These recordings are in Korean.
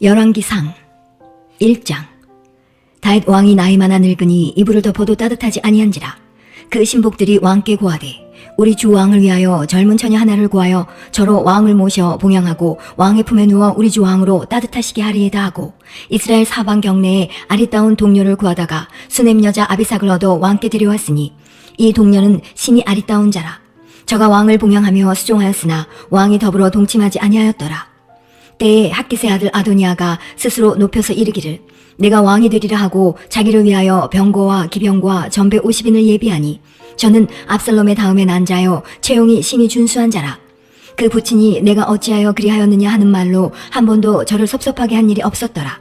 열왕기상 1장. 다윗 왕이 나이 많아 늙으니 이불을 덮어도 따뜻하지 아니한지라. 그 신복들이 왕께 고하되 우리 주 왕을 위하여 젊은 처녀 하나를 구하여 저로 왕을 모셔 봉양하고 왕의 품에 누워 우리 주 왕으로 따뜻하시게 하리이다 하고 이스라엘 사방 경내에 아리따운 동료를 구하다가 수넴 여자 아비삭을 얻어 왕께 데려왔으니 이 동료는 심히 아리따운 자라. 저가 왕을 봉양하며 수종하였으나 왕이 더불어 동침하지 아니하였더라. 때에 핫깃의 아들 아도니아가 스스로 높여서 이르기를 내가 왕이 되리라 하고 자기를 위하여 병거와 기병과 전배 50인을 예비하니 저는 압살롬의 다음에 난 자요 채용이 심히 준수한 자라. 그 부친이 내가 어찌하여 그리하였느냐 하는 말로 한 번도 저를 섭섭하게 한 일이 없었더라.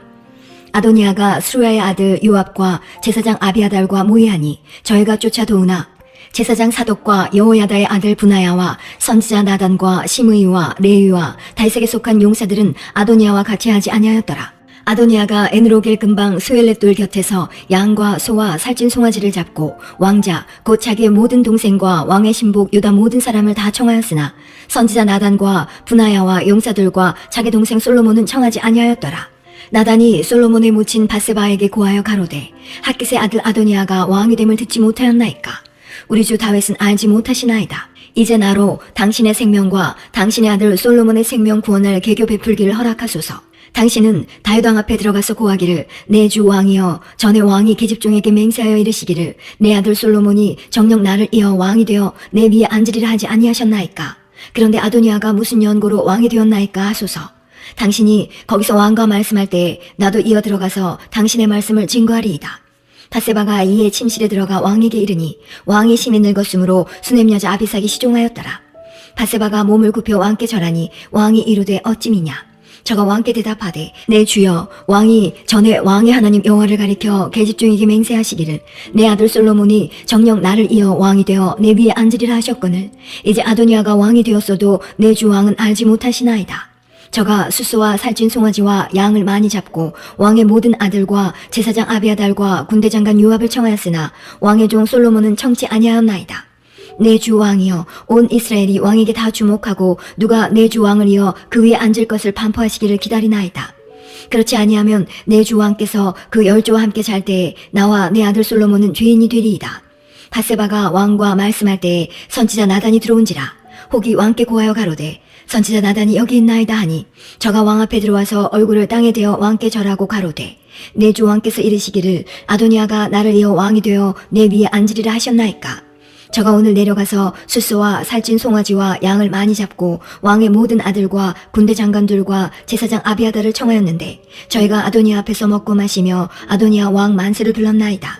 아도니아가 스루야의 아들 요압과 제사장 아비아달과 모의하니 저희가 쫓아도우나 제사장 사독과 여호야다의 아들 브나야와 선지자 나단과 시므이와 레위와 다윗에게 속한 용사들은 아도니아와 같이 하지 아니하였더라. 아도니아가 에느로겔 근방 스웰렛돌 곁에서 양과 소와 살찐 송아지를 잡고 왕자 곧 자기의 모든 동생과 왕의 신복 유다 모든 사람을 다 청하였으나 선지자 나단과 브나야와 용사들과 자기 동생 솔로몬은 청하지 아니하였더라. 나단이 솔로몬의 모친 바세바에게 고하여 가로되 핫깃의 아들 아도니아가 왕이 됨을 듣지 못하였나이까. 우리 주 다윗은 알지 못하시나이다. 이제 나로 당신의 생명과 당신의 아들 솔로몬의 생명 구원할 계교 베풀기를 허락하소서. 당신은 다윗 왕 앞에 들어가서 고하기를 내 주 왕이여 전에 왕이 계집종에게 맹세하여 이르시기를 내 아들 솔로몬이 정녕 나를 이어 왕이 되어 내 위에 앉으리라 하지 아니하셨나이까. 그런데 아도니아가 무슨 연고로 왕이 되었나이까 하소서. 당신이 거기서 왕과 말씀할 때에 나도 이어 들어가서 당신의 말씀을 증거하리이다. 바세바가 이에 침실에 들어가 왕에게 이르니 왕이 심히 늙었으므로 수넴 여자 아비삭이 시종하였더라. 바세바가 몸을 굽혀 왕께 절하니 왕이 이르되 어찌미냐. 저가 왕께 대답하되 내 주여 왕이 전에 왕의 하나님 여호와를 가리켜 계집종에게 맹세하시기를 내 아들 솔로몬이 정녕 나를 이어 왕이 되어 내 위에 앉으리라 하셨거늘 이제 아도니아가 왕이 되었어도 내 주 왕은 알지 못하시나이다. 저가 수소와 살찐 송아지와 양을 많이 잡고 왕의 모든 아들과 제사장 아비아달과 군대장관 요압을 청하였으나 왕의 종 솔로몬은 청치 아니하였나이다. 내 주 왕이여 온 이스라엘이 왕에게 다 주목하고 누가 내 주 왕을 이어 그 위에 앉을 것을 반포하시기를 기다리나이다. 그렇지 아니하면 내 주 왕께서 그 열조와 함께 잘 때에 나와 내 아들 솔로몬은 죄인이 되리이다. 바세바가 왕과 말씀할 때에 선지자 나단이 들어온지라. 혹이 왕께 고하여 가로되 선지자 나단이 여기 있나이다 하니 저가 왕 앞에 들어와서 얼굴을 땅에 대어 왕께 절하고 가로되 내 주 왕께서 이르시기를 아도니아가 나를 이어 왕이 되어 내 위에 앉으리라 하셨나이까. 저가 오늘 내려가서 수소와 살찐 송아지와 양을 많이 잡고 왕의 모든 아들과 군대 장관들과 제사장 아비아달을 청하였는데 저희가 아도니아 앞에서 먹고 마시며 아도니아 왕 만세를 불렀나이다.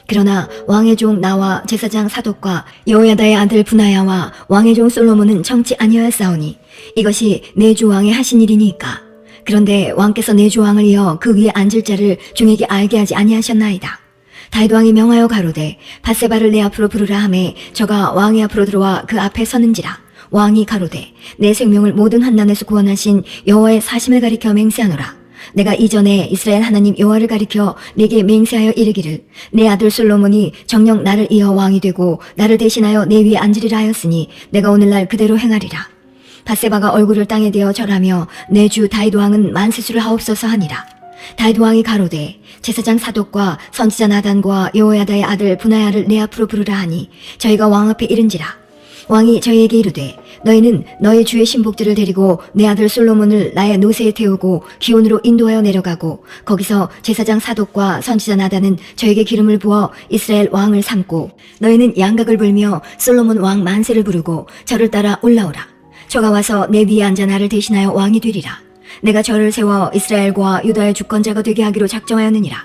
그러나 왕의 종 나와 제사장 사독과 여호야다의 아들 브나야와 왕의 종 솔로몬은 청치 아니하였사오니 이것이 내 주 왕의 하신 일이니까. 그런데 왕께서 내 주 왕을 이어 그 위에 앉을 자를 종에게 알게 하지 아니하셨나이다. 다윗 왕이 명하여 가로되 바세바를 내 앞으로 부르라 하매 저가 왕의 앞으로 들어와 그 앞에 서는지라. 왕이 가로되 내 생명을 모든 환난에서 구원하신 여호와의 사심을 가리켜 맹세하노라. 내가 이전에 이스라엘 하나님 여호와를 가리켜 내게 맹세하여 이르기를 내 아들 솔로몬이 정녕 나를 이어 왕이 되고 나를 대신하여 내 위에 앉으리라 하였으니 내가 오늘날 그대로 행하리라. 바세바가 얼굴을 땅에 대어 절하며 내 주 다윗 왕은 만세수를 하옵소서 하니라. 다윗 왕이 가로되 제사장 사독과 선지자 나단과 여호야다의 아들 브나야를 내 앞으로 부르라 하니 저희가 왕 앞에 이른지라. 왕이 저희에게 이르되 너희는 너희 주의 신복들을 데리고 내 아들 솔로몬을 나의 노새에 태우고 기온으로 인도하여 내려가고 거기서 제사장 사독과 선지자 나단은 저에게 기름을 부어 이스라엘 왕을 삼고 너희는 양각을 불며 솔로몬 왕 만세를 부르고 저를 따라 올라오라. 저가 와서 내 위에 앉아 나를 대신하여 왕이 되리라. 내가 저를 세워 이스라엘과 유다의 주권자가 되게 하기로 작정하였느니라.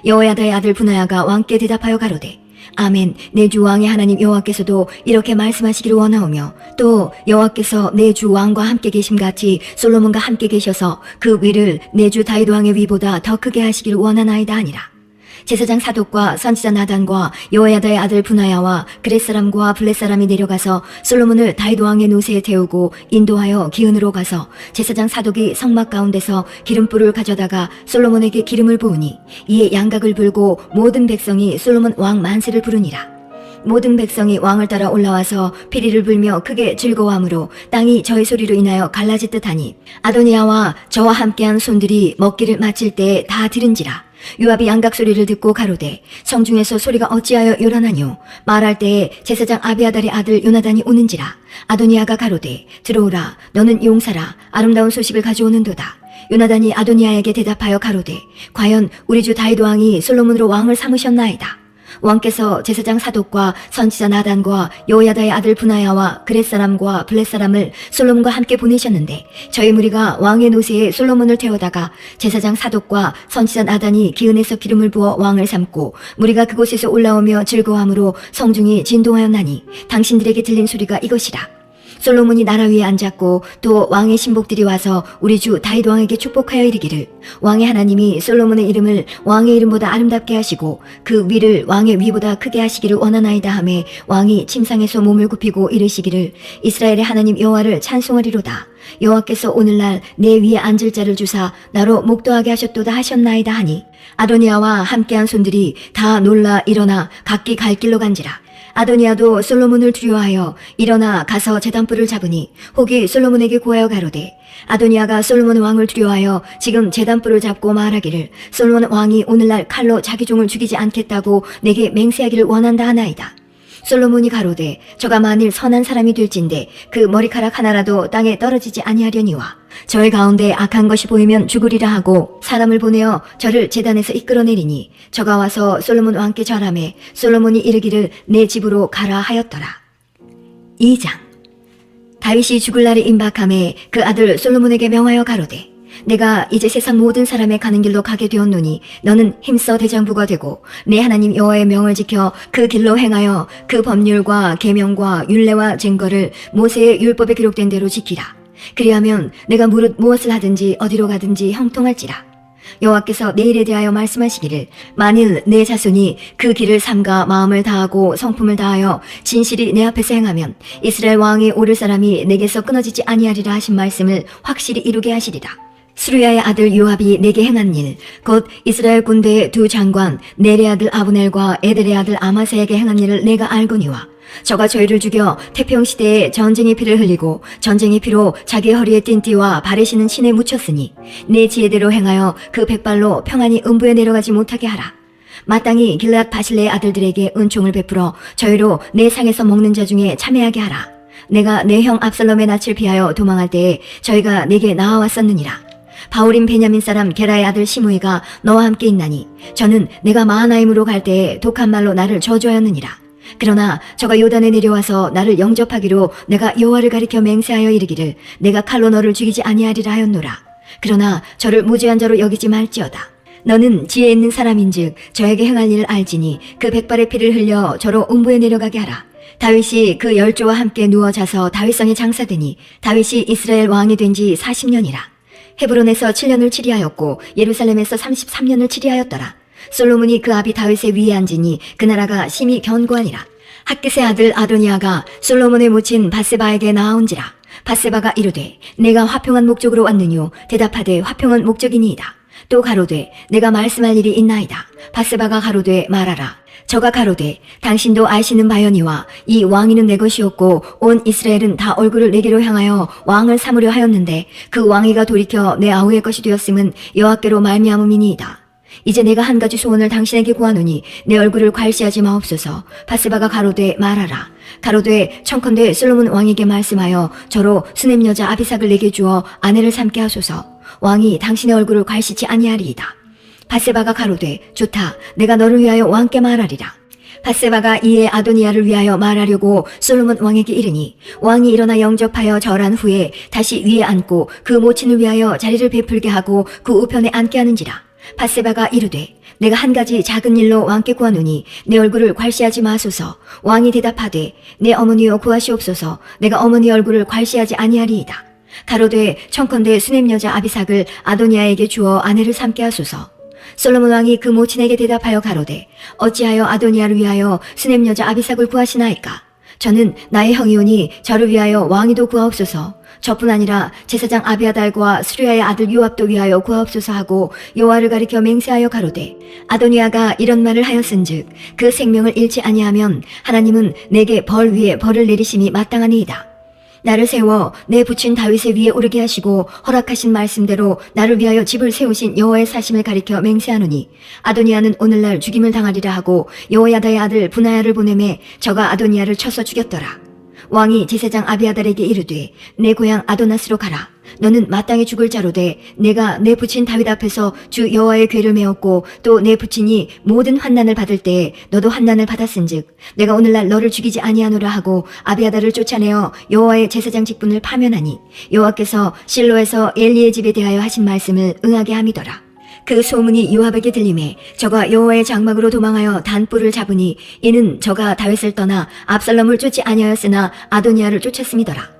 여호야다의 아들 브나야가 왕께 대답하여 가로되 아멘. 내 주 왕의 하나님 여호와께서도 이렇게 말씀하시기를 원하오며 또 여호와께서 내 주 왕과 함께 계심같이 솔로몬과 함께 계셔서 그 위를 내 주 다윗 왕의 위보다 더 크게 하시기를 원하나이다 하니라. 제사장 사독과 선지자 나단과 여호야다의 아들 브나야와 그렛 사람과 블렛 사람이 내려가서 솔로몬을 다윗 왕의 노새에 태우고 인도하여 기은으로 가서 제사장 사독이 성막 가운데서 기름불을 가져다가 솔로몬에게 기름을 부으니 이에 양각을 불고 모든 백성이 솔로몬 왕 만세를 부르니라. 모든 백성이 왕을 따라 올라와서 피리를 불며 크게 즐거워하므로 땅이 저의 소리로 인하여 갈라질 듯하니 아도니아와 저와 함께한 손들이 먹기를 마칠 때에 다 들은지라. 요압이 양각 소리를 듣고 가로되 성중에서 소리가 어찌하여 요란하뇨. 말할 때에 제사장 아비아달의 아들 요나단이 오는지라. 아도니아가 가로되 들어오라. 너는 용사라. 아름다운 소식을 가져오는도다. 요나단이 아도니아에게 대답하여 가로되 과연 우리 주 다윗 왕이 솔로몬으로 왕을 삼으셨나이다. 왕께서 제사장 사독과 선지자 나단과 여호야다의 아들 브나야와 그렛 사람과 블렛 사람을 솔로몬과 함께 보내셨는데 저희 무리가 왕의 노새에 솔로몬을 태우다가 제사장 사독과 선지자 나단이 기은에서 기름을 부어 왕을 삼고 무리가 그곳에서 올라오며 즐거워함으로 성중이 진동하였나니 당신들에게 들린 소리가 이것이라. 솔로몬이 나라 위에 앉았고 또 왕의 신복들이 와서 우리 주 다윗 왕에게 축복하여 이르기를 왕의 하나님이 솔로몬의 이름을 왕의 이름보다 아름답게 하시고 그 위를 왕의 위보다 크게 하시기를 원하나이다 하매 왕이 침상에서 몸을 굽히고 이르시기를 이스라엘의 하나님 여호와를 찬송하리로다. 여호와께서 오늘날 내 위에 앉을 자를 주사 나로 목도하게 하셨도다 하셨나이다 하니 아도니아와 함께한 손들이 다 놀라 일어나 각기 갈 길로 간지라. 아도니아도 솔로몬을 두려워하여 일어나 가서 제단불을 잡으니 혹이 솔로몬에게 구하여 가로되 아도니아가 솔로몬 왕을 두려워하여 지금 제단불을 잡고 말하기를 솔로몬 왕이 오늘날 칼로 자기 종을 죽이지 않겠다고 내게 맹세하기를 원한다 하나이다. 솔로몬이 가로되 저가 만일 선한 사람이 될진데 그 머리카락 하나라도 땅에 떨어지지 아니하려니와 저의 가운데 악한 것이 보이면 죽으리라 하고 사람을 보내어 저를 제단에서 이끌어내리니 저가 와서 솔로몬 왕께 절하매 솔로몬이 이르기를 내 집으로 가라 하였더라. 2장. 다윗이 죽을 날이 임박함에 그 아들 솔로몬에게 명하여 가로되 내가 이제 세상 모든 사람의 가는 길로 가게 되었노니 너는 힘써 대장부가 되고 내 하나님 여호와의 명을 지켜 그 길로 행하여 그 법률과 계명과 율례와 증거를 모세의 율법에 기록된 대로 지키라. 그리하면 내가 무릇 무엇을 하든지 어디로 가든지 형통할지라. 여호와께서 내 일에 대하여 말씀하시기를 만일 내 자손이 그 길을 삼가 마음을 다하고 성품을 다하여 진실이 내 앞에서 행하면 이스라엘 왕이 오를 사람이 내게서 끊어지지 아니하리라 하신 말씀을 확실히 이루게 하시리라. 스루야의 아들 요압이 내게 행한 일, 곧 이스라엘 군대의 두 장관 네레 아들 아브넬과 에델의 아들 아마사에게 행한 일을 내가 알거니와 저가 저희를 죽여 태평시대에 전쟁의 피를 흘리고 전쟁의 피로 자기 허리에 띤 띠와 발에 신은 신에 묻혔으니 내 지혜대로 행하여 그 백발로 평안히 음부에 내려가지 못하게 하라. 마땅히 길앗 바실레의 아들들에게 은총을 베풀어 저희로 내 상에서 먹는 자 중에 참여하게 하라. 내가 내 형 압살롬의 낯을 피하여 도망할 때에 저희가 내게 나아왔었느니라. 바울임 베냐민 사람 게라의 아들 시므이가 너와 함께 있나니 저는 내가 마하나임으로 갈 때에 독한 말로 나를 저주하였느니라. 그러나 저가 요단에 내려와서 나를 영접하기로 내가 여호와를 가리켜 맹세하여 이르기를 내가 칼로 너를 죽이지 아니하리라 하였노라. 그러나 저를 무죄한 자로 여기지 말지어다. 너는 지혜 있는 사람인즉 저에게 행할 일을 알지니 그 백발의 피를 흘려 저로 음부에 내려가게 하라. 다윗이 그 열조와 함께 누워 자서 다윗성에 장사되니 다윗이 이스라엘 왕이 된 지 40년이라. 헤브론에서 7년을 치리하였고 예루살렘에서 33년을 치리하였더라. 솔로몬이 그 아비 다윗의 위에 앉으니 그 나라가 심히 견고하니라. 학깃의 아들 아도니아가 솔로몬의 모친 바세바에게 나아온지라. 바세바가 이르되 내가 화평한 목적으로 왔느뇨. 대답하되 화평한 목적이니이다. 또 가로되 내가 말씀할 일이 있나이다. 바세바가 가로되 말하라. 저가 가로되 당신도 아시는 바여니와 이 왕위는 내 것이었고 온 이스라엘은 다 얼굴을 내게로 향하여 왕을 삼으려 하였는데 그 왕위가 돌이켜 내 아우의 것이 되었음은 여호와께로 말미암음이니이다. 이제 내가 한 가지 소원을 당신에게 구하노니 내 얼굴을 괄시하지 마옵소서. 바세바가 가로되 말하라. 가로되 청컨대 솔로몬 왕에게 말씀하여 저로 수넴 여자 아비삭을 내게 주어 아내를 삼게 하소서. 왕이 당신의 얼굴을 괄시치 아니하리이다. 바세바가 가로되 좋다. 내가 너를 위하여 왕께 말하리라. 바세바가 이에 아도니아를 위하여 말하려고 솔로몬 왕에게 이르니 왕이 일어나 영접하여 절한 후에 다시 위에 앉고 그 모친을 위하여 자리를 베풀게 하고 그 우편에 앉게 하는지라. 바세바가 이르되 내가 한 가지 작은 일로 왕께 구하노니 내 얼굴을 괄시하지 마소서. 왕이 대답하되 내 어머니여 구하시옵소서. 내가 어머니 얼굴을 괄시하지 아니하리이다. 가로되 청컨대 수넴 여자 아비삭을 아도니아에게 주어 아내를 삼게 하소서. 솔로몬 왕이 그 모친에게 대답하여 가로되 어찌하여 아도니아를 위하여 수넴 여자 아비삭을 구하시나이까? 저는 나의 형이오니 저를 위하여 왕위도 구하옵소서. 저뿐 아니라 제사장 아비아달과 수르야의 아들 요압도 위하여 구하옵소서 하고 여호와를 가리켜 맹세하여 가로되 아도니아가 이런 말을 하였은즉 그 생명을 잃지 아니하면 하나님은 내게 벌 위에 벌을 내리심이 마땅하니이다. 나를 세워 내 부친 다윗의 위에 오르게 하시고 허락하신 말씀대로 나를 위하여 집을 세우신 여호와의 사심을 가리켜 맹세하노니 아도니아는 오늘날 죽임을 당하리라 하고 여호야다의 아들 브나야를 보내매 저가 아도니아를 쳐서 죽였더라. 왕이 제사장 아비아달에게 이르되 내 고향 아도나스로 가라. 너는 마땅히 죽을 자로되 내가 내 부친 다윗 앞에서 주 여호와의 궤를 메었고 또 내 부친이 모든 환난을 받을 때에 너도 환난을 받았은즉 내가 오늘날 너를 죽이지 아니하노라 하고 아비아달을 쫓아내어 여호와의 제사장 직분을 파면하니 여호와께서 실로에서 엘리의 집에 대하여 하신 말씀을 응하게 함이더라. 그 소문이 요압에게 들림에 저가 여호와의 장막으로 도망하여 단뿔을 잡으니 이는 저가 다윗을 떠나 압살롬을 쫓지 아니하였으나 아도니아를 쫓았음이더라.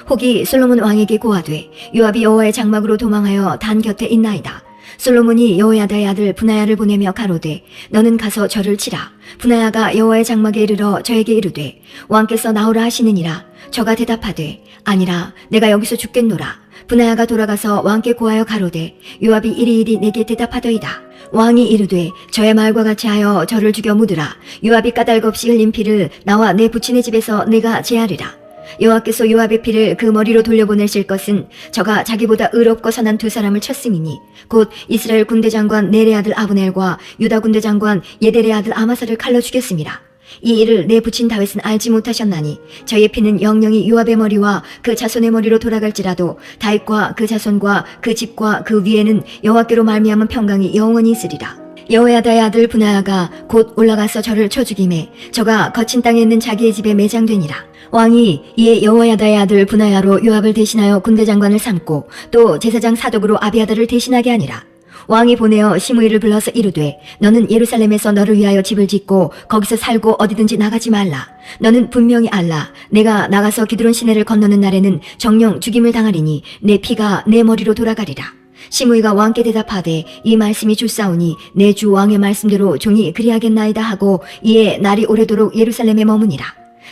혹이 솔로몬 왕에게 고하되 요압이 여호와의 장막으로 도망하여 단 곁에 있나이다. 솔로몬이 여호야다의 아들 브나야를 보내며 가로되 너는 가서 저를 치라. 브나야가 여호와의 장막에 이르러 저에게 이르되 왕께서 나오라 하시느니라. 저가 대답하되 아니라 내가 여기서 죽겠노라. 브나야가 돌아가서 왕께 고하여 가로되 요압이 이리이리 내게 대답하더이다. 왕이 이르되 저의 말과 같이 하여 저를 죽여 묻으라. 요압이 까닭없이 흘린 피를 나와 내 부친의 집에서 내가 제하리라. 여호와께서 요압의 피를 그 머리로 돌려보내실 것은 저가 자기보다 의롭고 선한 두 사람을 쳤음이니 곧 이스라엘 군대 장관 넬의 아들 아브넬과 유다 군대 장관 예델의 아들 아마사를 칼로 죽였습니다. 이 일을 내 부친 다윗은 알지 못하셨나니 저의 피는 영영이 요압의 머리와 그 자손의 머리로 돌아갈지라도 다윗과 그 자손과 그 집과 그 위에는 여호와께로 말미암은 평강이 영원히 있으리라. 여호야다의 아들 브나야가 곧 올라가서 저를 쳐 죽이매 저가 거친 땅에 있는 자기의 집에 매장되니라. 왕이 이에 여호야다의 아들 브나야로 요압을 대신하여 군대 장관을 삼고 또 제사장 사독으로 아비아달을 대신하게 하니라. 왕이 보내어 시므이를 불러서 이르되 너는 예루살렘에서 너를 위하여 집을 짓고 거기서 살고 어디든지 나가지 말라. 너는 분명히 알라. 내가 나가서 기드론 시내를 건너는 날에는 정령 죽임을 당하리니 내 피가 내 머리로 돌아가리라. 시므이가 왕께 대답하되 이 말씀이 좋사오니 내 주 왕의 말씀대로 종이 그리하겠나이다 하고 이에 날이 오래도록 예루살렘에 머무니라.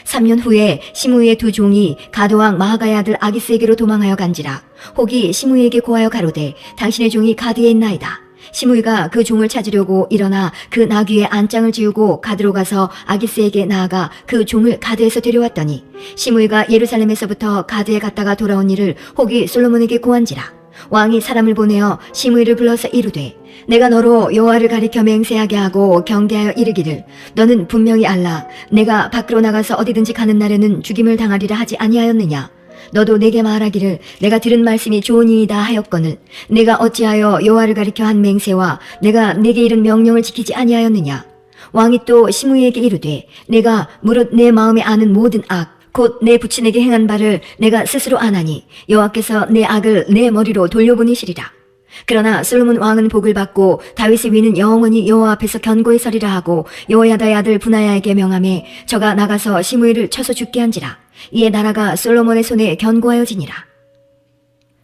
3년 후에 시므이의 두 종이 가드왕 마하가의 아들 아기스에게로 도망하여 간지라. 혹이 시므이에게 고하여 가로되 당신의 종이 가드에 있나이다. 시므이가 그 종을 찾으려고 일어나 그 나귀의 안장을 지우고 가드로 가서 아기스에게 나아가 그 종을 가드에서 데려왔더니 시므이가 예루살렘에서부터 가드에 갔다가 돌아온 일을 혹이 솔로몬에게 고한지라. 왕이 사람을 보내어 시므이를 불러서 이르되 내가 너로 여호와를 가리켜 맹세하게 하고 경계하여 이르기를 너는 분명히 알라. 내가 밖으로 나가서 어디든지 가는 날에는 죽임을 당하리라 하지 아니하였느냐. 너도 내게 말하기를 내가 들은 말씀이 좋으니이다 하였거늘 내가 어찌하여 여호와를 가리켜 한 맹세와 내가 내게 이른 명령을 지키지 아니하였느냐. 왕이 또 시므이에게 이르되 내가 무릇 내 마음에 아는 모든 악 곧 내 부친에게 행한 바를 내가 스스로 아나니 여호와께서 내 악을 내 머리로 돌려보내시리라. 그러나 솔로몬 왕은 복을 받고 다윗의 위는 영원히 여호와 앞에서 견고히 서리라 하고 여호야다의 아들 브나야에게 명하매 저가 나가서 시므이를 쳐서 죽게 한지라. 이에 나라가 솔로몬의 손에 견고하여지니라.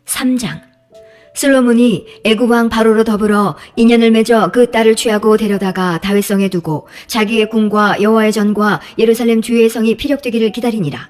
3장. 솔로몬이 애굽 왕 바로로 더불어 인연을 맺어 그 딸을 취하고 데려다가 다윗성에 두고 자기의 궁과 여호와의 전과 예루살렘 주의 성이 피력되기를 기다리니라.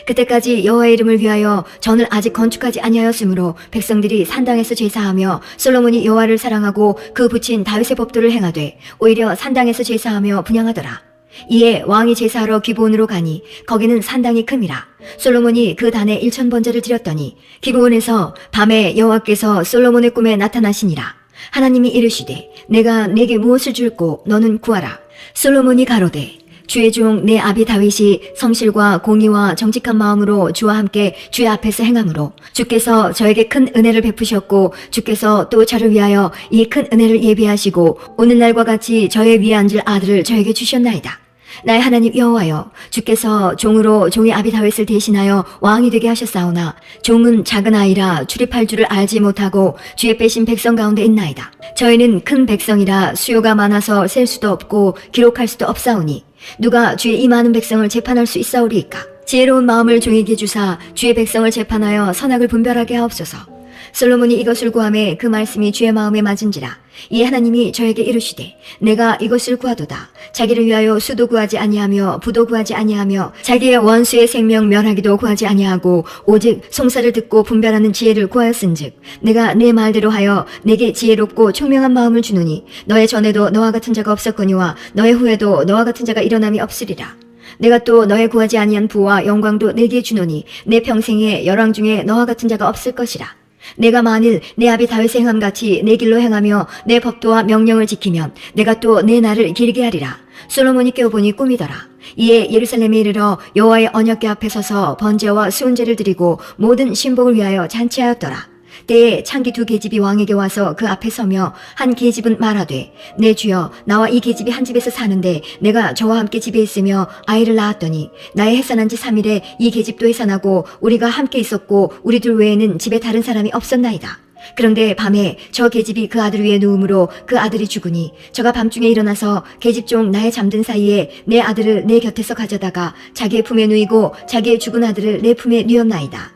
그때까지 여호와의 이름을 위하여 전을 아직 건축하지 아니하였으므로 백성들이 산당에서 제사하며 솔로몬이 여호와를 사랑하고 그 부친 다윗의 법도를 행하되 오히려 산당에서 제사하며 분향하더라. 이에 왕이 제사하러 기브온으로 가니 거기는 산당이 큼이라. 솔로몬이 그 단에 1000번제를 드렸더니 기브온에서 밤에 여호와께서 솔로몬의 꿈에 나타나시니라. 하나님이 이르시되 내가 내게 무엇을 줄꼬 너는 구하라. 솔로몬이 가로되 주의 종 내 아비 다윗이 성실과 공의와 정직한 마음으로 주와 함께 주의 앞에서 행함으로 주께서 저에게 큰 은혜를 베푸셨고 주께서 또 저를 위하여 이 큰 은혜를 예비하시고 오늘날과 같이 저의 위에 앉을 아들을 저에게 주셨나이다. 나의 하나님 여호와여, 주께서 종으로 종의 아비 다윗을 대신하여 왕이 되게 하셨사오나 종은 작은 아이라 출입할 줄을 알지 못하고 주의 빼신 백성 가운데 있나이다. 저희는 큰 백성이라 수요가 많아서 셀 수도 없고 기록할 수도 없사오니 누가 주의 이 많은 백성을 재판할 수 있사오리이까. 지혜로운 마음을 종에게 주사 주의 백성을 재판하여 선악을 분별하게 하옵소서. 솔로몬이 이것을 구하매 그 말씀이 주의 마음에 맞은지라. 이에 하나님이 저에게 이르시되 내가 이것을 구하도다. 자기를 위하여 수도 구하지 아니하며 부도 구하지 아니하며 자기의 원수의 생명 멸하기도 구하지 아니하고 오직 송사를 듣고 분별하는 지혜를 구하였은즉 내가 내 말대로 하여 내게 지혜롭고 총명한 마음을 주노니 너의 전에도 너와 같은 자가 없었거니와 너의 후에도 너와 같은 자가 일어남이 없으리라. 내가 또 너의 구하지 아니한 부와 영광도 내게 주노니 내 평생에 열왕 중에 너와 같은 자가 없을 것이라. 내가 만일 내 아비 다윗의 행함같이 내 길로 행하며 내 법도와 명령을 지키면 내가 또 내 날을 길게 하리라. 솔로몬이 깨어보니 꿈이더라. 이에 예루살렘에 이르러 여호와의 언약궤 앞에 서서 번제와 수은제를 드리고 모든 신복을 위하여 잔치하였더라. 때에 창기 두 계집이 왕에게 와서 그 앞에 서며 한 계집은 말하되 내 주여 나와 이 계집이 한 집에서 사는데 내가 저와 함께 집에 있으며 아이를 낳았더니 나의 해산한 지 3일에 이 계집도 해산하고 우리가 함께 있었고 우리 둘 외에는 집에 다른 사람이 없었나이다. 그런데 밤에 저 계집이 그 아들 위에 누움으로 그 아들이 죽으니 저가 밤중에 일어나서 계집종 나의 잠든 사이에 내 아들을 내 곁에서 가져다가 자기의 품에 누이고 자기의 죽은 아들을 내 품에 누였나이다.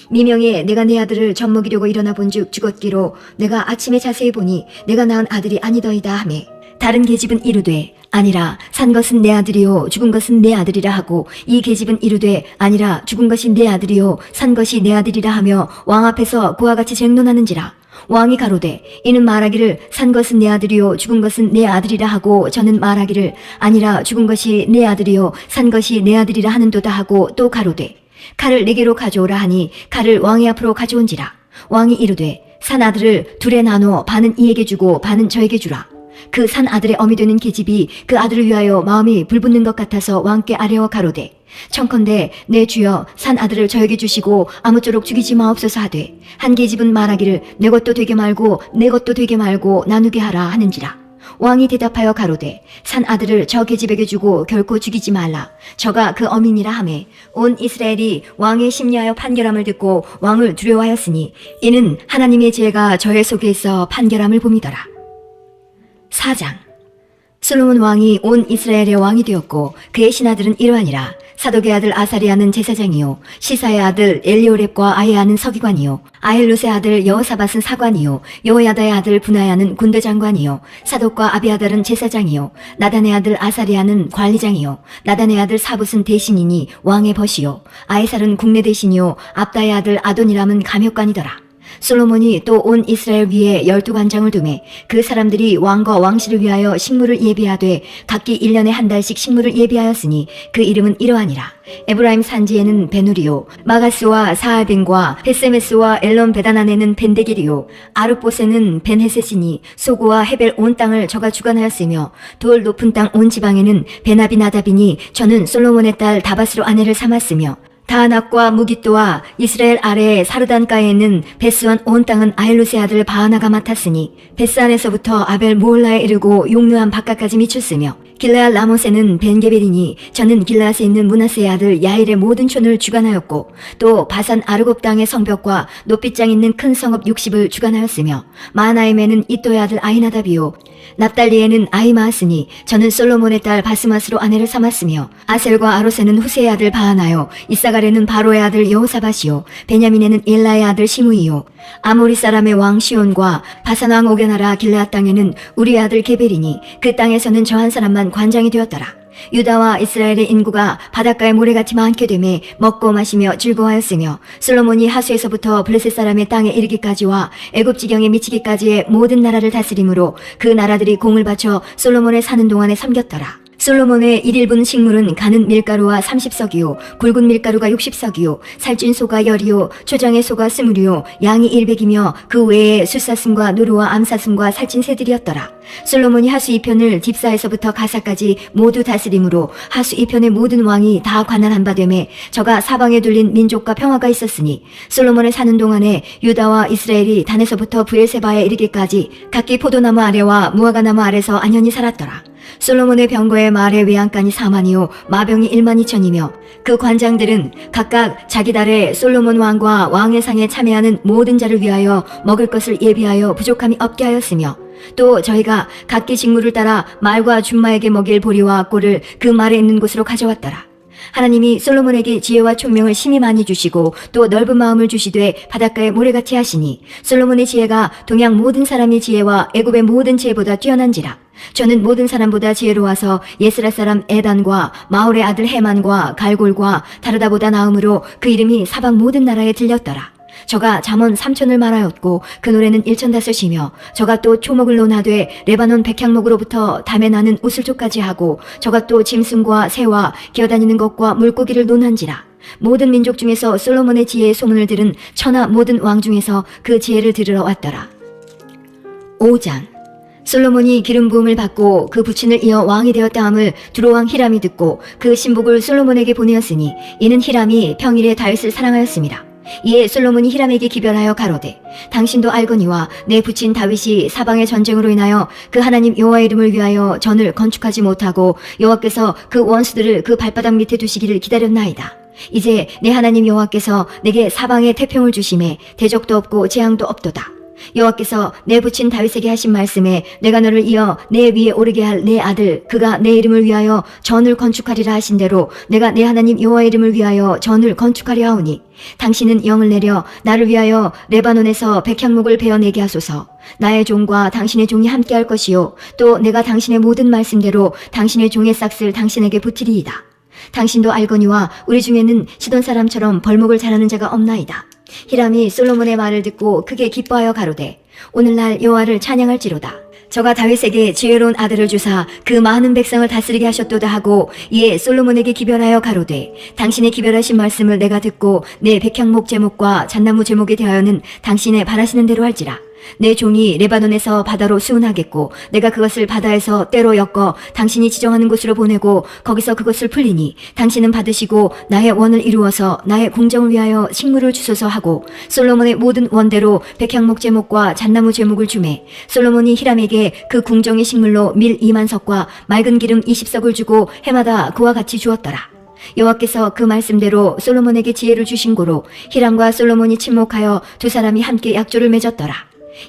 미명에 내가 내 아들을 젖먹이려고 일어나 본즉 죽었기로 내가 아침에 자세히 보니 내가 낳은 아들이 아니더이다 하매 다른 계집은 이르되 아니라 산 것은 내 아들이요 죽은 것은 내 아들이라 하고 이 계집은 이르되 아니라 죽은 것이 내 아들이요 산 것이 내 아들이라 하며 왕 앞에서 그와 같이 쟁론하는지라. 왕이 가로되 이는 말하기를 산 것은 내 아들이요 죽은 것은 내 아들이라 하고 저는 말하기를 아니라 죽은 것이 내 아들이요 산 것이 내 아들이라 하는도다 하고 또 가로되 칼을 내게로 가져오라 하니 칼을 왕의 앞으로 가져온지라. 왕이 이르되 산 아들을 둘에 나눠 반은 이에게 주고 반은 저에게 주라. 그 산 아들의 어미 되는 계집이 그 아들을 위하여 마음이 불붙는 것 같아서 왕께 아뢰어 가로되 청컨대 내 주여 산 아들을 저에게 주시고 아무쪼록 죽이지 마옵소서 하되 한 계집은 말하기를 내 것도 되게 말고 내 것도 되게 말고 나누게 하라 하는지라. 왕이 대답하여 가로되 산 아들을 저 계집에게 주고 결코 죽이지 말라. 저가 그 어민이라 하매 온 이스라엘이 왕의 심리하여 판결함을 듣고 왕을 두려워하였으니 이는 하나님의 지혜가 저의 속에 있어 판결함을 봄이더라. 4장. 솔로몬 왕이 온 이스라엘의 왕이 되었고 그의 신하들은 이러하니라. 사독의 아들 아사리아는 제사장이요 시사의 아들 엘리오렙과 아히야는 서기관이요 아헬롯의 아들 여호사밧은 사관이요 여호야다의 아들 분하야는 군대장관이요 사독과 아비아달은 제사장이요 나단의 아들 아사리아는 관리장이요 나단의 아들 사붓은 대신이니 왕의 벗이요 아에살은 국내 대신이요 압다의 아들 아도니람은 감역관이더라. 솔로몬이 또 온 이스라엘 위에 12관장을 두매 그 사람들이 왕과 왕실을 위하여 식물을 예비하되 각기 1년에 한 달씩 식물을 예비하였으니 그 이름은 이러하니라. 에브라임 산지에는 베누리요 마가스와 사알벤과 베세메스와 엘론 베다난에는 벤데길이요 아르보세는 벤헤세시니 소고와 헤벨 온 땅을 저가 주관하였으며 돌 높은 땅 온 지방에는 베나비나답이니 저는 솔로몬의 딸 다바스로 아내를 삼았으며 다낙과 무깃도와 이스라엘 아래의 사르단가에는 베스완 온 땅은 아헬롯의 아들 바하나가 맡았으니 베스안에서부터 아벨 모올라에 이르고 용르함 바깥까지 미쳤으며 길르앗 라못에는 벤게벨이니 저는 길르앗에 있는 므낫세의 아들 야일의 모든 촌을 주관하였고 또 바산 아르곱 땅의 성벽과 높이장 있는 큰 성읍 60을 주관하였으며 마하나임에는 이또의 아들 아히나답이요 납달리에는 아히마았으니 저는 솔로몬의 딸 바스맛으로 아내를 삼았으며 아셀과 아로세는 후세의 아들 바하나요 이사갈에는 바로의 아들 여호사밧이요 베냐민에는 일라의 아들 시므이요 아모리 사람의 왕 시온과 바산 왕 오게나라 길르앗 땅에는 우리의 아들 게벨이니 그 땅에서는 저 한 사람만 관장이 되었더라. 유다와 이스라엘의 인구가 바닷가의 모래같이 많게 되매 먹고 마시며 즐거워하였으며 솔로몬이 하수에서부터 블레셋 사람의 땅에 이르기까지와 애굽 지경에 미치기까지의 모든 나라를 다스림으로 그 나라들이 공을 바쳐 솔로몬의 사는 동안에 섬겼더라. 솔로몬의 1일분 식물은 가는 밀가루와 30석이요 굵은 밀가루가 60석이요 살찐 소가 10이요 초장의 소가 20이요 양이 100이며 그 외에 숫사슴과 누루와 암사슴과 살찐 새들이었더라. 솔로몬이 하수 2편을 딥사에서부터 가사까지 모두 다스림으로 하수 2편의 모든 왕이 다 관할한 바 되매 저가 사방에 둘린 민족과 평화가 있었으니 솔로몬의 사는 동안에 유다와 이스라엘이 단에서부터 브엘세바에 이르기까지 각기 포도나무 아래와 무화과나무 아래서 안연히 살았더라. 솔로몬의 병거의 말의 외양간이 4만이요 마병이 1만 2천이며 그 관장들은 각각 자기 달에 솔로몬 왕과 왕의 상에 참여하는 모든 자를 위하여 먹을 것을 예비하여 부족함이 없게 하였으며 또 저희가 각기 직무를 따라 말과 준마에게 먹일 보리와 꼴을 그 말에 있는 곳으로 가져왔더라. 하나님이 솔로몬에게 지혜와 총명을 심히 많이 주시고 또 넓은 마음을 주시되 바닷가에 모래같이 하시니 솔로몬의 지혜가 동양 모든 사람의 지혜와 애굽의 모든 지혜보다 뛰어난지라. 저는 모든 사람보다 지혜로워서 예스라 사람 에단과 마올의 아들 헤만과 갈골과 다르다보다 나음으로 그 이름이 사방 모든 나라에 들렸더라. 저가 잠언 3천을 말하였고 그 노래는 1,500이며 저가 또 초목을 논하되 레바논 백향목으로부터 담에 나는 우슬초까지 하고 저가 또 짐승과 새와 기어다니는 것과 물고기를 논한지라. 모든 민족 중에서 솔로몬의 지혜의 소문을 들은 천하 모든 왕 중에서 그 지혜를 들으러 왔더라. 5장. 솔로몬이 기름 부음을 받고 그 부친을 이어 왕이 되었다함을 두로왕 히람이 듣고 그 신복을 솔로몬에게 보내었으니 이는 히람이 평일에 다윗을 사랑하였습니다. 이에 솔로몬이 히람에게 기별하여 가로되 당신도 알거니와 내 부친 다윗이 사방의 전쟁으로 인하여 그 하나님 여호와의 이름을 위하여 전을 건축하지 못하고 여호와께서 그 원수들을 그 발바닥 밑에 두시기를 기다렸나이다. 이제 내 하나님 여호와께서 내게 사방에 태평을 주심에 대적도 없고 재앙도 없도다. 여호와께서 내 부친 다윗에게 하신 말씀에 내가 너를 이어 내 위에 오르게 할 내 아들 그가 내 이름을 위하여 전을 건축하리라 하신 대로 내가 내 하나님 여호와의 이름을 위하여 전을 건축하려 하오니 당신은 영을 내려 나를 위하여 레바논에서 백향목을 베어내게 하소서. 나의 종과 당신의 종이 함께할 것이요 또 내가 당신의 모든 말씀대로 당신의 종의 싹을 당신에게 붙이리이다. 당신도 알거니와 우리 중에는 시돈 사람처럼 벌목을 잘하는 자가 없나이다. 히람이 솔로몬의 말을 듣고 크게 기뻐하여 가로되 오늘날 여호와를 찬양할지로다. 저가 다윗에게 지혜로운 아들을 주사 그 많은 백성을 다스리게 하셨도다 하고 이에 솔로몬에게 기별하여 가로되 당신의 기별하신 말씀을 내가 듣고 내 백향목 제목과 잣나무 제목에 대하여는 당신의 바라시는 대로 할지라. 내 종이 레바논에서 바다로 수운하겠고 내가 그것을 바다에서 때로 엮어 당신이 지정하는 곳으로 보내고 거기서 그것을 풀리니 당신은 받으시고 나의 원을 이루어서 나의 궁정을 위하여 식물을 주소서 하고 솔로몬의 모든 원대로 백향목 제목과 잣나무 제목을 주매 솔로몬이 히람에게 그 궁정의 식물로 밀 2만 석과 맑은 기름 20석을 주고 해마다 그와 같이 주었더라. 여호와께서 그 말씀대로 솔로몬에게 지혜를 주신 고로 히람과 솔로몬이 친목하여 두 사람이 함께 약조를 맺었더라.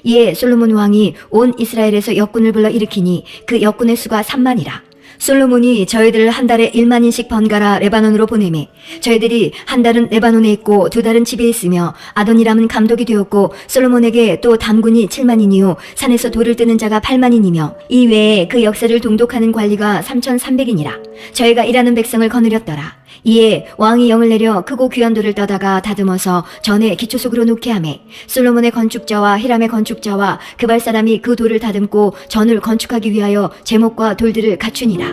이에 솔로몬 왕이 온 이스라엘에서 역군을 불러 일으키니 그 역군의 수가 3만이라. 솔로몬이 저희들을 한 달에 1만인씩 번갈아 레바논으로 보내매 저희들이 한 달은 레바논에 있고 두 달은 집에 있으며 아도니람은 감독이 되었고 솔로몬에게 또 담군이 7만이니요 산에서 돌을 뜨는 자가 8만이니며 이 외에 그 역사를 동독하는 관리가 3,300이니라. 저희가 일하는 백성을 거느렸더라. 이에 왕이 영을 내려 크고 귀한 돌을 떠다가 다듬어서 전에 기초속으로 놓게 하매 솔로몬의 건축자와 히람의 건축자와 그발 사람이 그 돌을 다듬고 전을 건축하기 위하여 제목과 돌들을 갖추니라.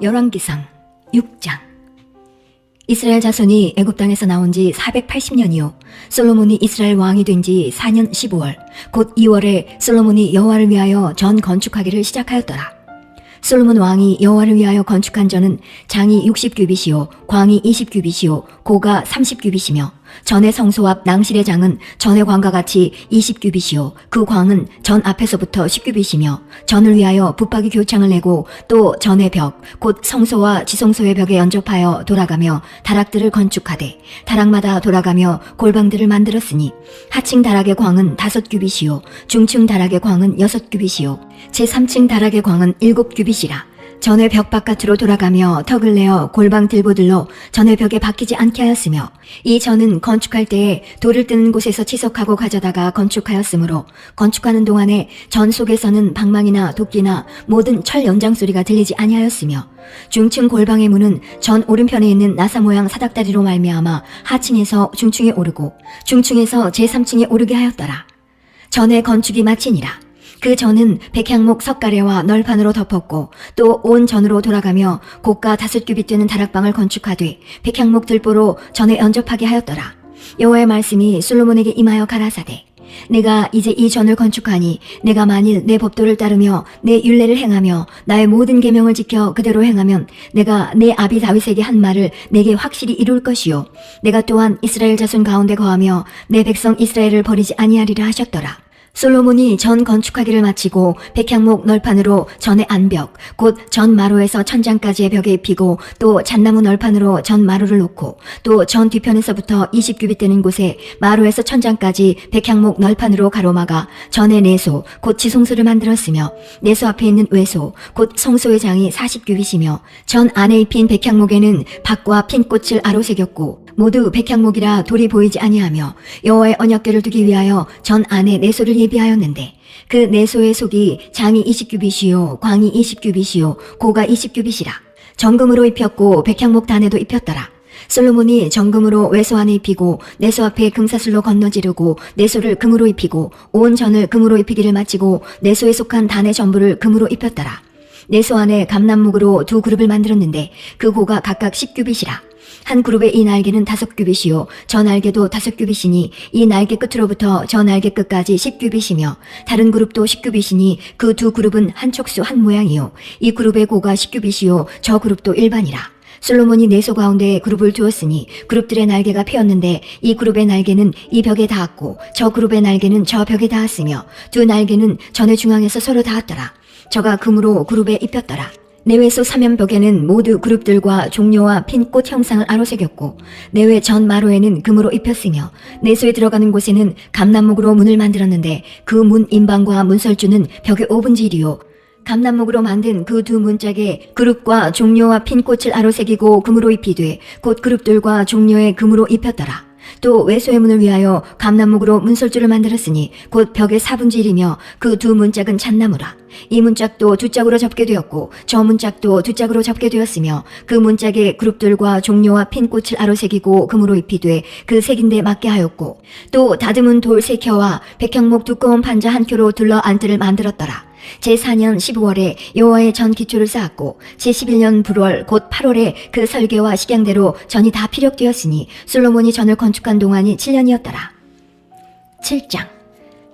열왕기상 6장. 이스라엘 자손이 애굽 땅에서 나온 지 480년이요 솔로몬이 이스라엘 왕이 된 지 4년 15월 곧 2월에 솔로몬이 여호와를 위하여 전 건축하기를 시작하였더라. 솔로몬 왕이 여호와를 위하여 건축한 전은 장이 60규빗이요 광이 20규빗이요 고가 30규빗이며 전의 성소 앞 낭실의 장은 전의 광과 같이 20규빗이요 그 광은 전 앞에서부터 10규빗이며 전을 위하여 붙박이 교창을 내고 또 전의 벽 곧 성소와 지성소의 벽에 연접하여 돌아가며 다락들을 건축하되 다락마다 돌아가며 골방들을 만들었으니 하층 다락의 광은 5규빗이요 중층 다락의 광은 6규빗이요 제3층 다락의 광은 7규빗이라. 전의 벽 바깥으로 돌아가며 턱을 내어 골방 들보들로 전의 벽에 박히지 않게 하였으며 이 전은 건축할 때에 돌을 뜨는 곳에서 치석하고 가져다가 건축하였으므로 건축하는 동안에 전 속에서는 방망이나 도끼나 모든 철 연장 소리가 들리지 아니하였으며 중층 골방의 문은 전 오른편에 있는 나사 모양 사닥다리로 말미암아 하층에서 중층에 오르고 중층에서 제3층에 오르게 하였더라. 전의 건축이 마치니라. 그 전은 백향목 석가래와 널판으로 덮었고 또 온 전으로 돌아가며 고가 5규빗 되는 다락방을 건축하되 백향목 들보로 전에 연접하게 하였더라. 여호와의 말씀이 솔로몬에게 임하여 가라사대 내가 이제 이 전을 건축하니 내가 만일 내 법도를 따르며 내 율례를 행하며 나의 모든 계명을 지켜 그대로 행하면 내가 내 아비 다윗에게 한 말을 내게 확실히 이룰 것이요 내가 또한 이스라엘 자손 가운데 거하며 내 백성 이스라엘을 버리지 아니하리라 하셨더라. 솔로몬이 전 건축하기를 마치고 백향목 널판으로 전의 안벽 곧 전 마루에서 천장까지의 벽에 입히고 또 잣나무 널판으로 전 마루를 놓고 또 전 뒤편에서부터 20규빗 되는 곳에 마루에서 천장까지 백향목 널판으로 가로막아 전의 내소 곧 지성소를 만들었으며 내소 앞에 있는 외소 곧 성소의 장이 40규빗이며 전 안에 입힌 백향목에는 박과 핀 꽃을 아로새겼고 모두 백향목이라 돌이 보이지 아니하며 여호와의 언약궤를 두기 위하여 전 안에 내소를 예비하였는데 그 내소의 속이 장이 20규빗이요 광이 20규빗이요 고가 20규빗이라 정금으로 입혔고 백향목 단에도 입혔더라. 솔로몬이 정금으로 외소 안에 입히고 내소 앞에 금사슬로 건너지르고 내소를 금으로 입히고 온 전을 금으로 입히기를 마치고 내소에 속한 단의 전부를 금으로 입혔더라. 내소 안에 감남목으로 두 그룹을 만들었는데 그 고가 각각 10규빗이라. 한 그룹의 이 날개는 5규빗이요 저 날개도 5규빗이니 이 날개 끝으로부터 저 날개 끝까지 10규빗이며 다른 그룹도 10규빗이니 그 두 그룹은 한 촉수 한 모양이요 이 그룹의 고가 10규빗이요 저 그룹도 일반이라. 솔로몬이 내소 가운데에 그룹을 두었으니 그룹들의 날개가 펴었는데 이 그룹의 날개는 이 벽에 닿았고 저 그룹의 날개는 저 벽에 닿았으며 두 날개는 전의 중앙에서 서로 닿았더라. 저가 금으로 그룹에 입혔더라. 내외소 사면벽에는 모두 그룹들과 종려와 핀 꽃 형상을 아로새겼고 내외 전 마루에는 금으로 입혔으며 내소에 들어가는 곳에는 감남목으로 문을 만들었는데 그 문 인방과 문설주는 벽의 5분질이요 감남목으로 만든 그 두 문짝에 그룹과 종려와 핀 꽃을 아로새기고 금으로 입히되 곧 그룹들과 종려에 금으로 입혔더라. 또 외소의 문을 위하여 감남목으로 문설주를 만들었으니 곧 벽의 4분질이며 그 두 문짝은 잣나무라. 이 문짝도 두 짝으로 접게 되었고 저 문짝도 두 짝으로 접게 되었으며 그 문짝에 그룹들과 종려와 핀 꽃을 아로새기고 금으로 입히되 그 색인데 맞게 하였고 또 다듬은 돌 3켜와 백향목 두꺼운 판자 한 켜로 둘러 안뜰을 만들었더라. 제4년 15월에 여호와의 전 기초를 쌓았고 제11년 불월 곧 8월에 그 설계와 식양대로 전이 다 피력되었으니 솔로몬이 전을 건축한 동안이 7년이었더라. 7장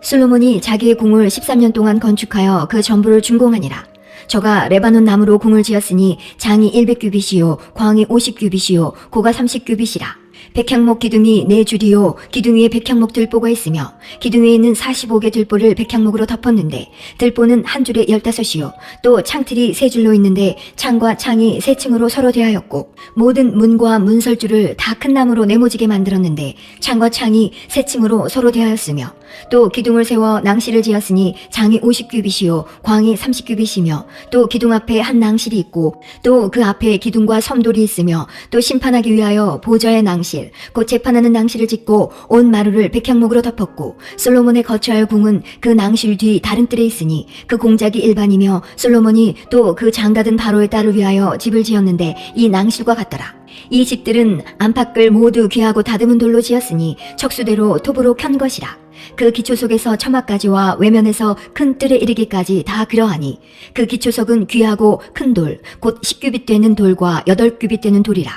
솔로몬이 자기의 궁을 13년 동안 건축하여 그 전부를 준공하니라. 저가 레바논 나무로 궁을 지었으니 장이 100규빗이요 광이 50규빗이요 고가 30규빗이라. 백향목 기둥이 4줄이요 기둥 위에 백향목 들보가 있으며 기둥 위에 있는 45개 들보를 백향목으로 덮었는데 들보는 한 줄에 15이요 또 창틀이 3줄로 있는데 창과 창이 3층으로 서로 대하였고 모든 문과 문설주를 다 큰 나무로 네모지게 만들었는데 창과 창이 3층으로 서로 대하였으며 또 기둥을 세워 낭실을 지었으니 장이 50규빗이요 광이 30규빗이며 또 기둥 앞에 한 낭실이 있고 또 그 앞에 기둥과 섬돌이 있으며 또 심판하기 위하여 보좌의 낭실 곧 재판하는 낭실을 짓고 온 마루를 백향목으로 덮었고 솔로몬의 거처할 궁은 그 낭실 뒤 다른 뜰에 있으니 그 공작이 일반이며 솔로몬이 또 그 장가든 바로의 딸을 위하여 집을 지었는데 이 낭실과 같더라. 이 집들은 안팎을 모두 귀하고 다듬은 돌로 지었으니 척수대로 톱으로 켠 것이라. 그 기초 속에서 처마까지와 외면에서 큰 뜰에 이르기까지 다 그러하니 그 기초석은 귀하고 큰 돌 곧 10규빗 되는 돌과 8규빗 되는 돌이라.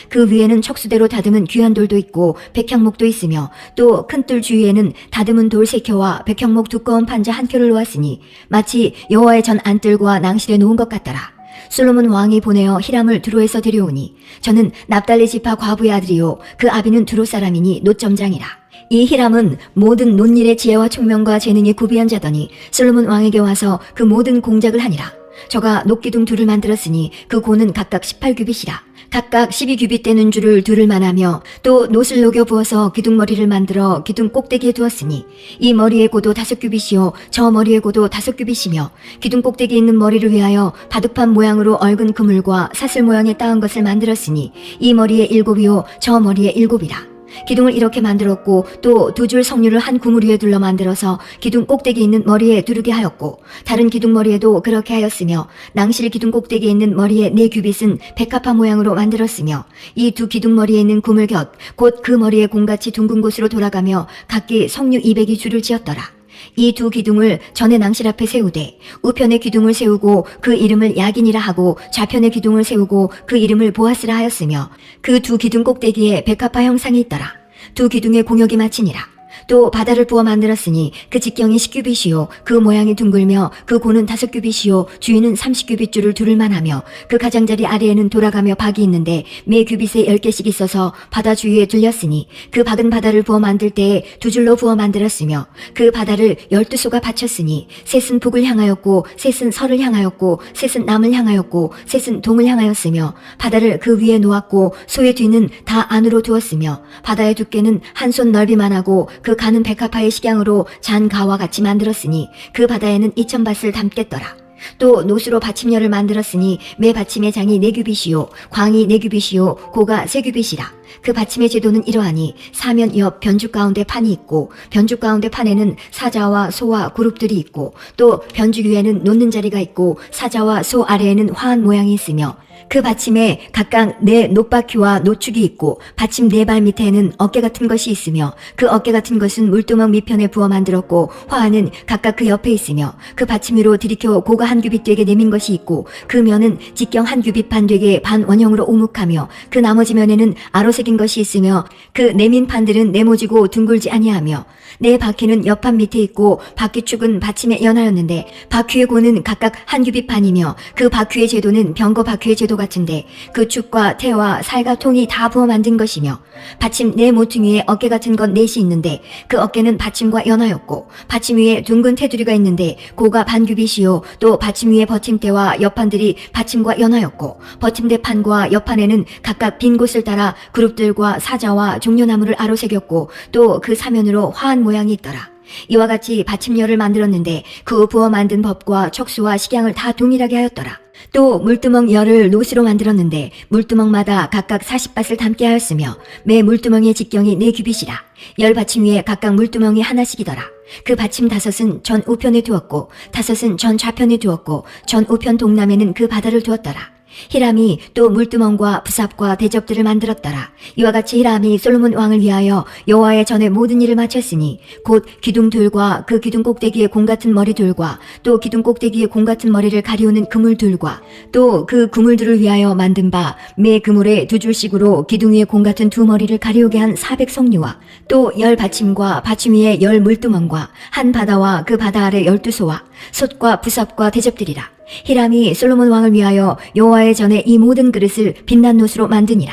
그 위에는 척수대로 다듬은 귀한 돌도 있고 백향목도 있으며 또 큰 뜰 주위에는 다듬은 돌 3켜와 백향목 두꺼운 판자 한 켜를 놓았으니 마치 여호와의 전 안뜰과 낭실에 놓은 것 같더라. 솔로몬 왕이 보내어 히람을 두로에서 데려오니 저는 납달리 지파 과부의 아들이요 그 아비는 두로 사람이니 노점장이라. 이 히람은 모든 논일의 지혜와 총명과 재능이 구비한 자더니 솔로몬 왕에게 와서 그 모든 공작을 하니라. 저가 녹기둥 둘을 만들었으니 그 고는 각각 18규빗이라. 각각 12규빗 되는 줄을 두를 만하며 또 놋을 녹여 부어서 기둥머리를 만들어 기둥 꼭대기에 두었으니 이 머리의 고도 5규빗이요 저 머리의 고도 5규빗이며 기둥 꼭대기에 있는 머리를 위하여 바둑판 모양으로 얽은 그물과 사슬 모양의 따은 것을 만들었으니 이 머리에 7이요 저 머리에 7이라. 기둥을 이렇게 만들었고 또 2줄 석류를 한 구물 위에 둘러 만들어서 기둥 꼭대기에 있는 머리에 두르게 하였고 다른 기둥 머리에도 그렇게 하였으며 낭실 기둥 꼭대기에 있는 머리에 4규빗은 백합화 모양으로 만들었으며 이 두 기둥 머리에 있는 구물 곁 곧 그 머리에 공같이 둥근 곳으로 돌아가며 각기 석류 200이 줄을 지었더라. 이 두 기둥을 전의 낭실 앞에 세우되 우편의 기둥을 세우고 그 이름을 야긴이라 하고 좌편의 기둥을 세우고 그 이름을 보아스라 하였으며 그 두 기둥 꼭대기에 백합화 형상이 있더라. 두 기둥의 공역이 마치니라. 또 바다를 부어 만들었으니 그 직경이 10규빗이요 그 모양이 둥글며 그 고는 5규빗이요 주위는 30규빗줄을 두를 만하며 그 가장자리 아래에는 돌아가며 박이 있는데 매 규빗에 10개씩 있어서 바다 주위에 둘렸으니 그 박은 바다를 부어 만들 때에 2줄로 부어 만들었으며 그 바다를 12소가 받쳤으니 셋은 북을 향하였고 셋은 서를 향하였고 셋은 남을 향하였고 셋은 동을 향하였으며 바다를 그 위에 놓았고 소의 뒤는 다 안으로 두었으며 바다의 두께는 한 손 넓이만 하고 그 가는 백합화의 식양으로 잔 가와 같이 만들었으니 그 바다에는 2000밭을 담겠더라. 또 노수로 받침열을 만들었으니 매 받침의 장이 4규빗이요 광이 4규빗이요 고가 3규빗이라. 그 받침의 제도는 이러하니 사면 옆 변죽 가운데 판이 있고 변죽 가운데 판에는 사자와 소와 그룹들이 있고 또 변죽 위에는 놓는 자리가 있고 사자와 소 아래에는 화한 모양이 있으며 그 받침에 각각 4 놋바퀴와 노축이 있고 받침 4발 밑에는 어깨 같은 것이 있으며 그 어깨 같은 것은 물두멍 밑편에 부어 만들었고 화환은 각각 그 옆에 있으며 그 받침 위로 들이켜 고가 1규빗 되게 내민 것이 있고 그 면은 직경 1규빗 반 되게 반 원형으로 오묵하며 그 나머지 면에는 아로 새긴 것이 있으며 그 내민 판들은 네모지고 둥글지 아니하며 4바퀴는 옆판 밑에 있고 바퀴축은 받침에 연하였는데 바퀴의 고는 각각 1규빗 반이며 그 바퀴의 제도는 병거 바퀴의 제도 같은데 그 축과 태와 살과 통이 다 부어 만든 것이며 받침 4 모퉁이에 어깨 같은 것 4이 있는데 그 어깨는 받침과 연하였고 받침 위에 둥근 테두리가 있는데 고가 반규빗이요 또 받침 위에 버팀대와 옆판들이 받침과 연하였고 버팀대 판과 옆판에는 각각 빈 곳을 따라 그룹들과 사자와 종려나무를 아로새겼고 또 그 사면으로 화한 모양이 있더라. 이와 같이 받침열을 만들었는데 그 부어 만든 법과 척수와 식양을 다 동일하게 하였더라. 또 물두멍 열을 노스로 만들었는데 물두멍마다 각각 40밭을 담게 하였으며 매 물두멍의 직경이 4규빗이라. 열 받침 위에 각각 물두멍이 하나씩이더라. 그 받침 5은 전 우편에 두었고 5은 전 좌편에 두었고 전 우편 동남에는 그 바다를 두었더라. 히람이 또 물두멍과 부삽과 대접들을 만들었더라. 이와 같이 히람이 솔로몬 왕을 위하여 여호와의 전에 모든 일을 마쳤으니 곧 기둥들과 그 기둥 꼭대기에 공 같은 머리들과 또 기둥 꼭대기에 공 같은 머리를 가리우는 그물들과 또 그 그물들을 위하여 만든 바 매 그물에 2줄씩으로 기둥 위에 공 같은 2머리를 가리우게 한 400성류와 또 10 받침과 받침 위에 10 물두멍과 한 바다와 그 바다 아래 12소와 솥과 부삽과 대접들이라. 히람이 솔로몬 왕을 위하여 여호와의 전에 이 모든 그릇을 빛난 놋으로 만드니라.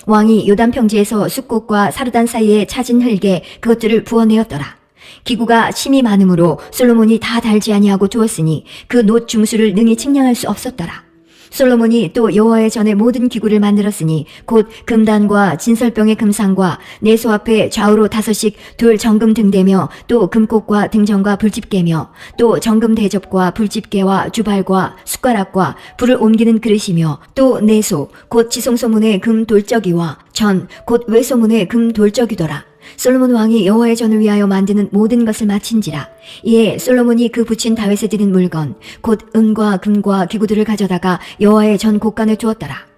왕이 요단 평지에서 숫꽃과 사르단 사이에 차진 흙에 그것들을 부어내었더라. 기구가 심이 많으므로 솔로몬이 다 달지 아니하고 두었으니 그 놋 중수를 능히 측량할 수 없었더라. 솔로몬이 또 여호와의 전에 모든 기구를 만들었으니 곧 금단과 진설병의 금상과 내소 앞에 좌우로 5씩 돌 정금 등대며 또 금꽃과 등정과 불집게며 또 정금 대접과 불집게와 주발과 숟가락과 불을 옮기는 그릇이며 또 내소 곧 지성소문의 금 돌적이와 전 곧 외소문의 금 돌적이더라. 솔로몬 왕이 여호와의 전을 위하여 만드는 모든 것을 마친지라. 이에 솔로몬이 그 붙인 다윗에 드린 물건 곧 은과 금과 기구들을 가져다가 여호와의 전 곳간에 두었더라.